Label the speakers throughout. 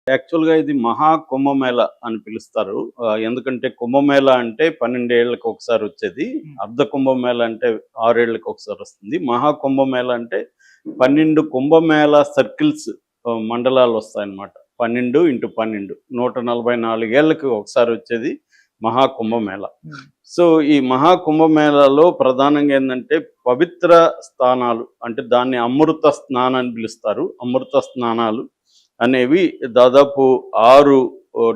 Speaker 1: యాక్చువల్‌గా ఇది మహా కుంభమేళ అని పిలుస్తారు. ఎందుకంటే కుంభమేళ అంటే 12 ఏళ్ళకి ఒకసారి వచ్చేది.
Speaker 2: హ్మ్.
Speaker 1: అర్ధ కుంభమేళ అంటే 6 ఏళ్ళకి ఒకసారి వస్తుంది. మహా కుంభమేళ అంటే 12 కుంభమేళ సర్కిల్స్ మండలాలు వస్తాయన్నమాట. 12x12 144 ఏళ్ళకి ఒకసారి వచ్చేది మహా కుంభమేళ.
Speaker 2: హ్మ్.
Speaker 1: సో, ఈ మహా కుంభమేళాలో ప్రధానంగా ఏందంటే పవిత్ర స్థానాలు అంటే దాన్ని అమృత స్నానం అని పిలుస్తారు. అమృత స్నానాలు అనేవి దాదాపు 6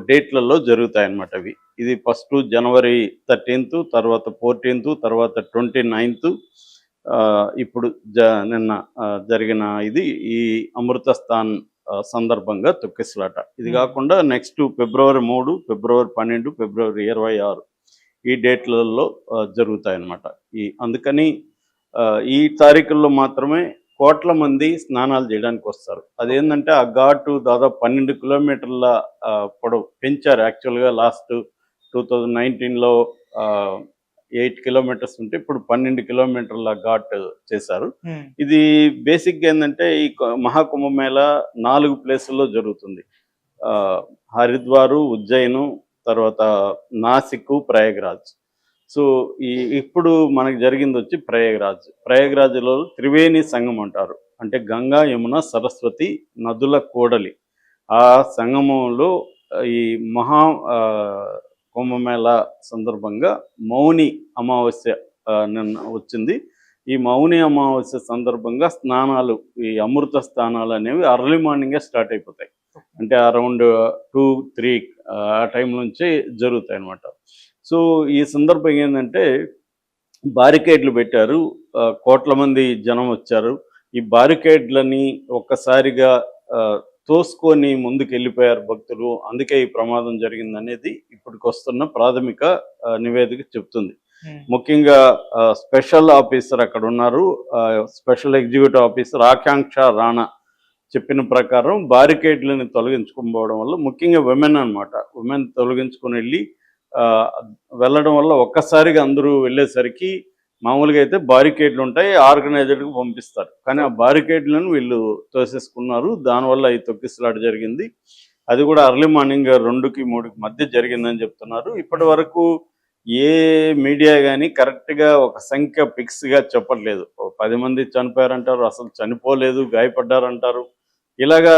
Speaker 1: డేట్‌లలో జరుగుతాయన్నమాట అవి. ఇది ఫస్టు జనవరి 13, తర్వాత 14, తర్వాత 29 ఇప్పుడు నిన్న జరిగిన ఇది ఈ అమృతస్థాన్ సందర్భంగా తొక్కిసలాట. ఇది
Speaker 2: హ్మ్.
Speaker 1: గాకుండా నెక్స్ట్ ఫిబ్రవరి 3, ఫిబ్రవరి 12, ఫిబ్రవరి 26 ఈ డేట్‌లలో జరుగుతాయన్నమాట. అందుకని ఈ తారీఖుల్లో మాత్రమే కోట్ల మంది స్నానాలు జేయడానికొస్తారు. అదేందంటే ఆ ఘాటు దాదాపు 12 కిలోమీటర్ల పొడవు పెంచారు యాక్చువల్‌గా లాస్ట్ 2019లో ఆహ్, 8 కిలోమీటర్స్ ఉంటే ఇప్పుడు 12 కిలోమీటర్ల ఘాట్ చేశారు.
Speaker 2: హ్మ్.
Speaker 1: ఇది బేసిక్‌గా ఏందంటే ఈ మహాకుంభమేళ 4 ప్లేసుల్లో జరుగుతుంది. ఆహ్, హరిద్వారు, ఉజ్జయిను, తర్వాత నాసిక్, ప్రయాగ్‌రాజ్. సో, ఈ ఇప్పుడు మనకు జరిగిందొచ్చి ప్రయాగ్‌రాజ్. ప్రయాగ్‌రాజ్‌లో త్రివేణి సంగమం అంటారు. అంటే గంగా, యమున, సరస్వతి నదుల కూడలి. ఆ సంగమంలో ఈ మహా ఆహ్, కుంభమేళ సందర్భంగా మౌని అమావాస్య నిన్న వచ్చింది. ఈ మౌని అమావాస్య సందర్భంగా స్నానాలు, ఈ అమృత స్నానాలనేవి ఎర్లీ మార్నింగే స్టార్ట్ అయిపోతాయి. అంటే అరౌండ్ 2, 3 ఆ టైం నుంచే జరుగుతాయన్నమాట. సో, ఈ సందర్భం ఏందంటే బారికేడ్లు పెట్టారు. కోట్ల మంది జనం వచ్చారు. ఈ బారికేడ్లని ఒక్కసారిగా ఆహ్, తోసుకొని ముందుకెళ్ళిపోయారు భక్తులు. అందుకే ఈ ప్రమాదం జరిగిందనేది ఇప్పటికొస్తున్న ప్రాథమిక నివేదిక చెప్తుంది.
Speaker 2: హ్మ్.
Speaker 1: ముఖ్యంగా స్పెషల్ ఆఫీసర్ అక్కడున్నారు. Special executive officer Akanksha Rana చెప్పిన ప్రకారం బారికేడ్‌లని తొలగించుకొని పోవడం వల్ల ముఖ్యంగా విమెన్ అనమాట. విమెన్ తొలగించుకొనెళ్ళి ఆహ్, వెళ్ళడం వల్ల ఒక్కసారిగా అందరూ వెళ్ళేసరికి మామూలుగా అయితే బారికేడ్లుంటాయి. ఆర్గనైజర్‌కి పంపిస్తారు. కానీ ఆ బారికేడ్‌లను వీళ్ళు తోసేసుకున్నారు. దానివల్ల ఈ తొక్కిసలాట జరిగింది. అది కూడా ఎర్లీ మార్నింగ్ 2కి, 3కి మధ్య జరిగిందని చెప్తున్నారు. ఇప్పటివరకు ఏ మీడియా గాని కరెక్ట్‌గా ఒక సంఖ్య ఫిక్స్‌గా చెప్పట్లేదు. ఓ 10 మంది చనిపోయారంటారు. అసలు చనిపోలేదు, గాయపడ్డారంటారు. ఇలాగా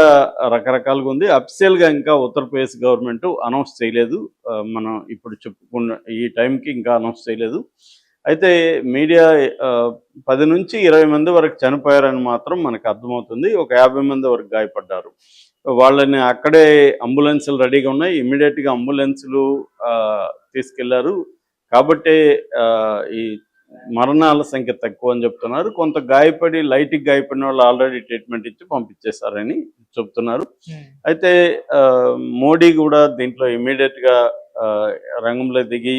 Speaker 1: రకరకాలుగా ఉంది. అఫీషియల్‌గా ఇంకా ఉత్తరప్రదేశ్ గవర్నమెంట్ అనౌన్స్ చేయలేదు. మనం ఇప్పుడు చెప్పుకున్న ఈ టైంకి ఇంకా అనౌన్స్ చేయలేదు. అయితే మీడియా ఆహ్, 10-20 మంది వరకు చనిపోయారని మాత్రం మనకు అర్థమవుతుంది. ఒక 50 మంది వరకు గాయపడ్డారు. వాళ్ళని అక్కడే అంబులెన్స్‌లు రెడీగా ఉన్నాయి. ఇమ్మీడియేట్‌గా అంబులెన్స్‌లు తీసుకెళ్లారు. కాబట్టే ఈ మరణాల సంఖ్య తక్కువని చెప్తున్నారు. కొంత గాయపడి లైట్‌గా గాయపడిన వాళ్ళు ఆల్రెడీ ట్రీట్మెంట్ ఇచ్చి పంపించేశారని చెప్తున్నారు.
Speaker 2: హ్మ్.
Speaker 1: అయితే మోడీ గూడా దీంట్లో ఇమ్మీడియేట్‌గా ఆహ్, రంగంలో దిగి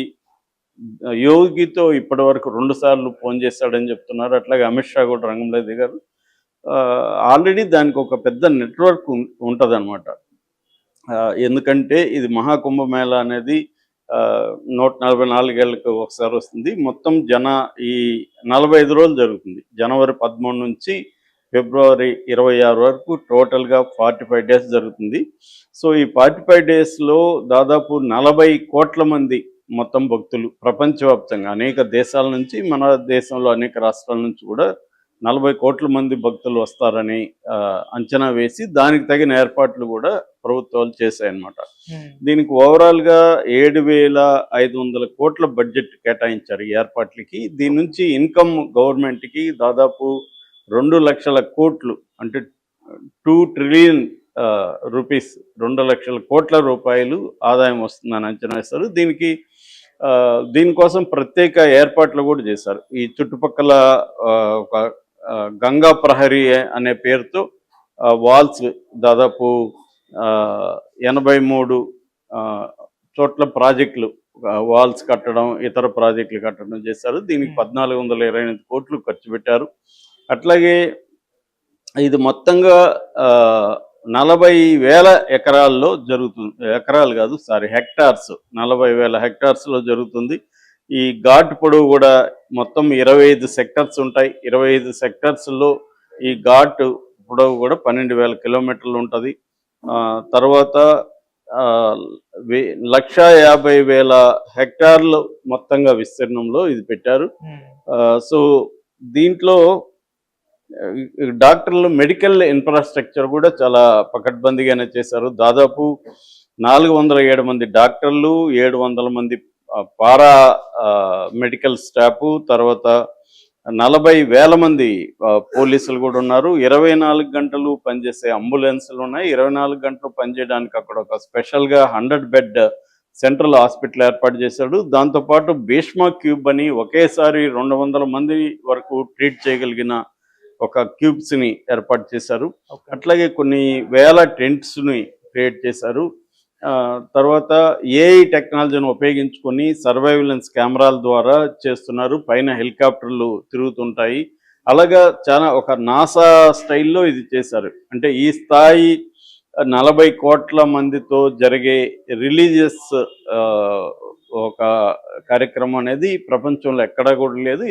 Speaker 1: యోగితో ఇప్పటివరకు 2 సార్లు ఫోన్ చేశాడని చెప్తున్నారు. అట్లాగే అమిత్ షా కూడా రంగంలో దిగారు. ఆల్రెడీ దానికొక పెద్ద నెట్‌వర్క్ ఉంటదనమాట. ఎందుకంటే ఇది మహాకుంభమేళ అనేది 144 ఏళ్ళకి ఒకసారి వస్తుంది. మొత్తం ఈ 45 రోజులు జరుగుతుంది. జనవరి 13 నుంచి ఫిబ్రవరి 26 వరకు టోటల్‌గా 45 డేస్ జరుగుతుంది. సో, ఈ 45 డేస్‌లో దాదాపు 40,00,00,000 మంది మొత్తం భక్తులు ప్రపంచవ్యాప్తంగా అనేక దేశాల నుంచి, మన దేశంలో అనేక రాష్ట్రాల నుంచి కూడా 40,00,00,000 మంది భక్తులు వస్తారని అంచనా వేసి దానికి తగిన ఏర్పాట్లు కూడా ప్రభుత్వాలు చేశాయన్నమాట.
Speaker 2: హ్మ్.
Speaker 1: దీనికి ఓవరాల్‌గా 7,500,00,00,000 బడ్జెట్ కేటాయించారు ఈ ఏర్పాట్లకి. దీని నుంచి ఇన్‌కమ్ గవర్నమెంట్‌కి దాదాపు 2,00,000,00,00,000 అంటే 2,000,000,000,000 రూపీస్ 2,00,000,00,000 రూపాయలు ఆదాయం వస్తుందని అంచనా వేశారు. దీనికోసం ప్రత్యేక ఏర్పాట్లు కూడా చేశారు. ఈ చుట్టుపక్కల ఒక గంగా ప్రహరీ అనే పేరుతో వాల్స్ దాదాపు 83 ఆహ్, చోట్ల ప్రాజెక్టులు వాల్స్ కట్టడం, ఇతర ప్రాజెక్టులు కట్టడం చేశారు. దీనికి
Speaker 2: హ్మ్.
Speaker 1: 1,428,00,00,000 ఖర్చు పెట్టారు. అట్లాగే ఇది మొత్తంగా 40,000 ఎకరాల్లో జరుగుతుంది. ఎకరాలు కాదు సారీ హెక్టార్స్. 40,000 హెక్టార్స్‌లో జరుగుతుంది. ఈ ఘాట్ పొడవు కూడా మొత్తం 25 సెక్టార్స్ ఉంటాయి. 25 సెక్టార్స్‌లో ఈ ఘాట్ పొడవు కూడా 12,000 కిలోమీటర్లు ఉంటది. తర్వాత 1,50,000 హెక్టార్లు మొత్తంగా విస్తీర్ణంలో ఇది పెట్టారు. సో దీంట్లో డాక్టర్లు మెడికల్ ఇన్ఫ్రాస్ట్రక్చర్ కూడా చాలా పకడ్బందీగానే చేశారు. దాదాపు 407 మంది డాక్టర్లు, 700 మంది పారా మెడికల్ స్టాఫ్, తర్వాత 40,000 మంది పోలీసులు కూడా ఉన్నారు. 24 గంటలు పనిచేసే అంబులెన్సులు ఉన్నాయి. 24 గంటలు పనిచేయడానికి అక్కడ ఒక స్పెషల్గా 100 బెడ్ సెంట్రల్ హాస్పిటల్ ఏర్పాటు చేశాడు. దాంతోపాటు భీష్మా క్యూబ్ అని ఒకేసారి 200 మంది వరకు ట్రీట్ చేయగలిగిన ఒక క్యూబ్స్ని ఏర్పాటు చేశారు. అట్లాగే కొన్ని వేల టెంట్స్ని క్రియేట్ చేశారు. తర్వాత ఏఐ టెక్నాలజీని ఉపయోగించుకొని సర్వైలెన్స్ కెమెరాల ద్వారా చేస్తున్నారు. పైన హెలికాప్టర్లు తిరుగుతుంటాయి. అలాగా చాలా ఒక నాసా స్టైల్లో ఇది చేశారు. అంటే ఈ స్థాయి 40 కోట్ల మందితో జరిగే రిలీజియస్ ఒక కార్యక్రమం అనేది ప్రపంచంలో ఎక్కడా కూడా లేదు.